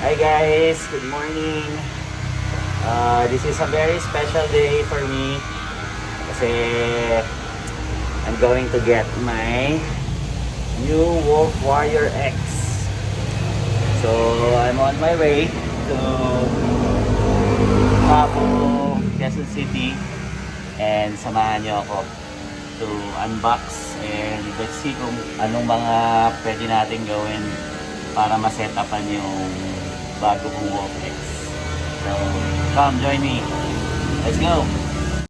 Hi guys, good morning. This is a very special day for me kasi I'm going to get my new Wolf Warrior X. So I'm on my way to Kaabo, Quezon City, and samahan niyo ako to unbox and let's see kung anong mga pwede natin gawin para ma-set upan yung bago kong Wolf X. So, come join me. Let's go!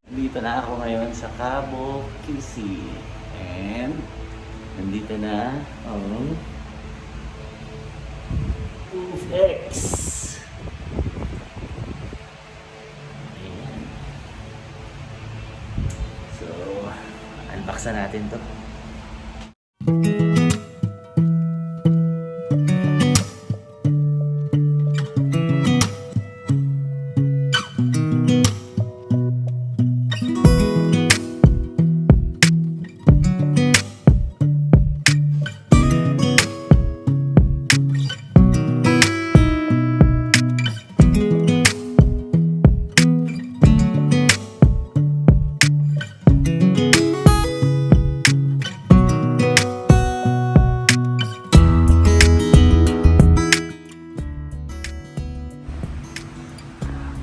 Nandito na ako ngayon sa Kaabo, QC. And nandito na ang Wolf X. Ayan. So, unboxan natin to.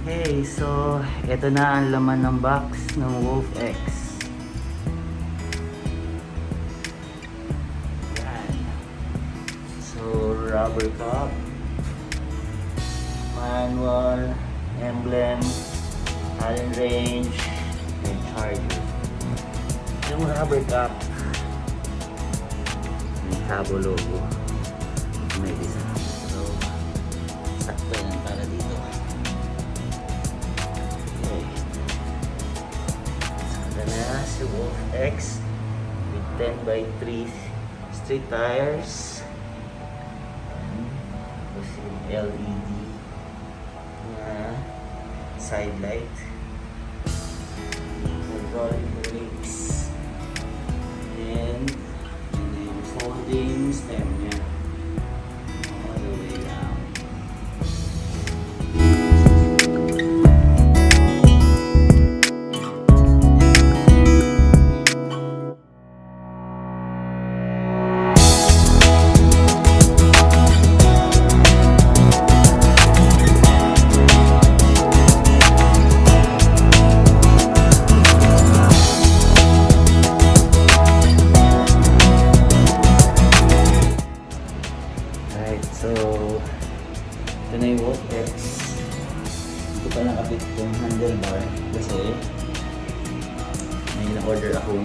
Okay, so ito na ang laman ng box ng Wolf X. Yan. So, rubber cup, manual, emblem, Allen range, and charger. Yung rubber cup, may Kaabo logo. May design. So, sakto yan para dito. Na si Wolf X with 10x3 street tires, tapos yung LED na side light, hydraulic brakes, and yung folding stem niya all the way down. So, ito na yung Wolf X. Ito pa nakabit yung handlebar kasi may na-order akong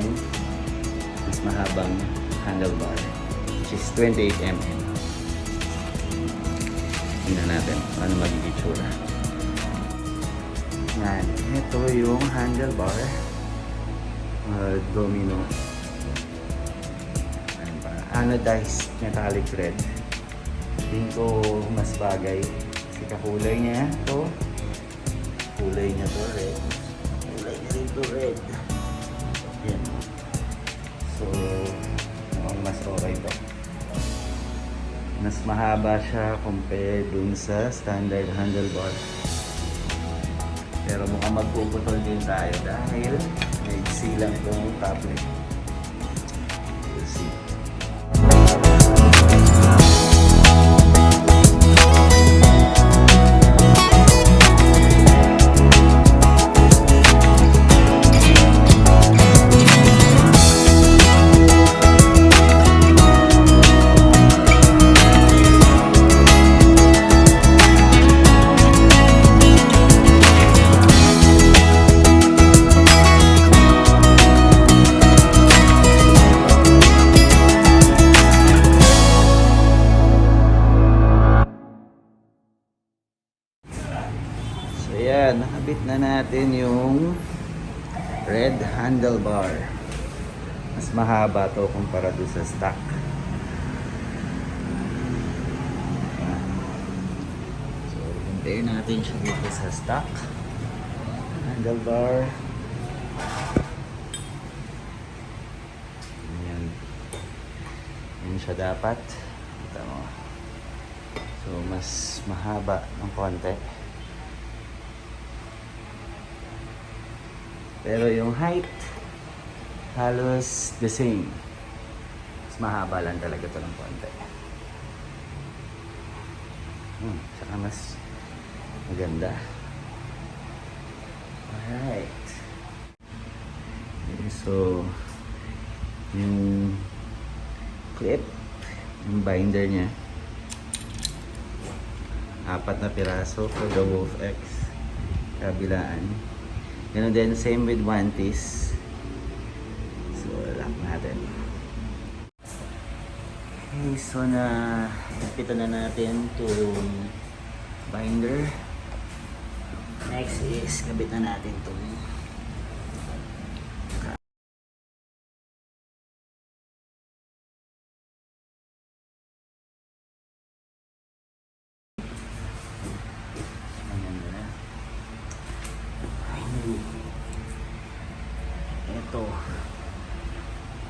mas mahabang handlebar which is 28mm. Tingnan natin paano magiging itsura. Yan, ito yung handlebar, domino, anodized metallic red. Tingin ko mas bagay kasi kakulay niya to, kulay niya to red, kulay niya rin to red. Yan. So mas okay to, mas mahaba siya compared dun sa standard handlebar, pero mukhang magpuputol din tayo dahil may silang tong tablet. We'll see. Ayan, nakabit na natin yung red handlebar. Mas mahaba to kumpara doon sa stock. So, compare natin siya dito sa stock handlebar. Ayan. Ayan siya dapat. Kita mo. So, mas mahaba ng konti. Pero yung height, halos the same. Mas mahaba lang talaga ito ng konti. Saka mas maganda. Alright. Okay, so, yung clip, yung binder niya, 4 na piraso for the Wolf X kabilaan. Ganun din, same with one piece. So, lock natin. Okay, so napitan na natin itong binder. Next is, kabit na natin itong ito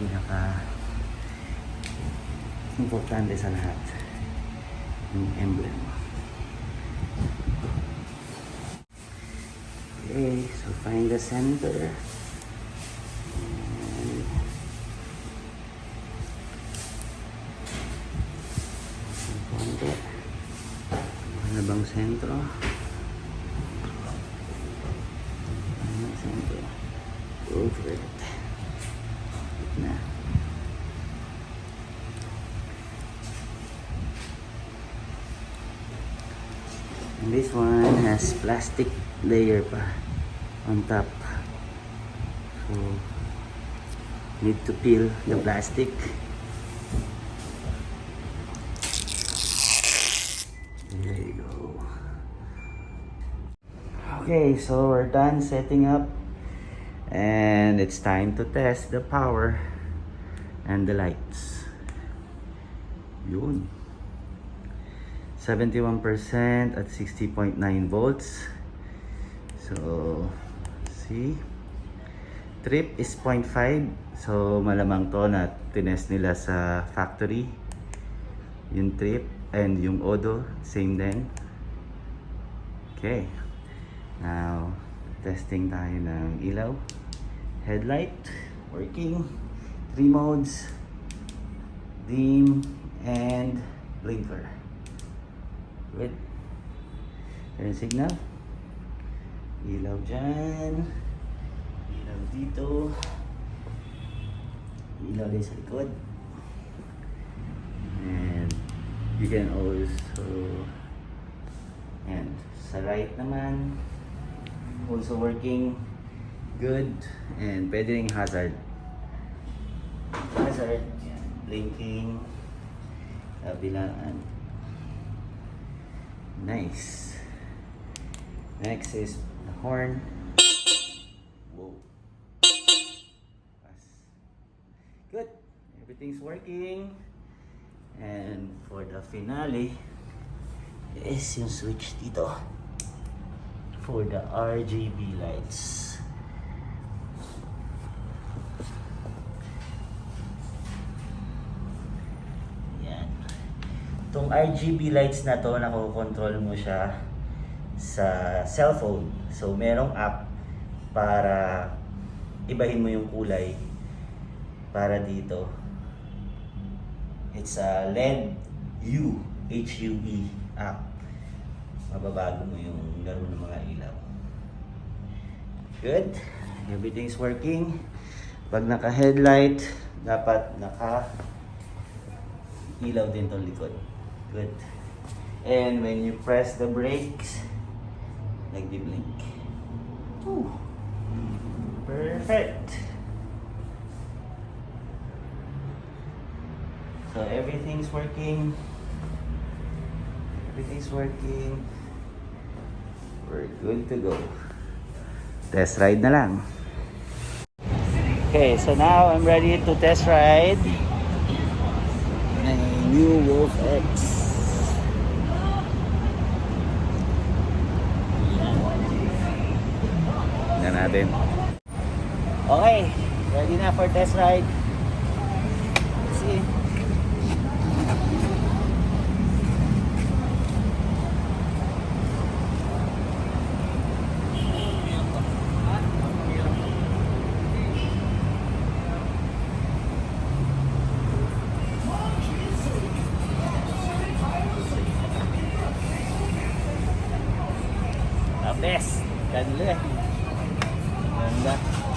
pinaka importante sa lahat, yung emblem. Okay, so find the center and konti. Ano bang sentro? Sentro. Go for it. Na. And this one has plastic layer pa on top. So need to peel the plastic. There you go. Okay, so we're done setting up. And it's time to test the power and the lights. Yun. 71% at 60.9 volts. So, see? Trip is 0.5. So, malamang to na tinest nila sa factory. Yung trip and yung odo, same din. Okay. Now, testing tayo ng ilaw. Headlight working, 3 modes, dim and blinker. Good. Turn signal. Ilaw dyan, ilaw dito, ilaw din sa likod. And you can also, and sa right naman, also working good. And pwede ring hazard. Hazard, yan, blinking, kabilaan. Nice. Next is the horn. Whoa. Good. Everything's working. And for the finale is yung switch dito for the RGB lights. Itong RGB lights na to, nakokontrol mo siya sa cellphone. So, merong app para ibahin mo yung kulay para dito. It's a LED HUE app. Mababago mo yung laro ng mga ilaw. Good. Everything's working. Pag naka-headlight, dapat naka-ilaw din tong likod. Good. And when you press the brakes, nagdi-blink. Ooh. Perfect. So everything's working. Everything's working. We're good to go. Test ride na lang. Okay, so now I'm ready to test ride my new Wolf X. Natin. Okay, ready na for test ride. Let's see. best. Ganda. Ganda.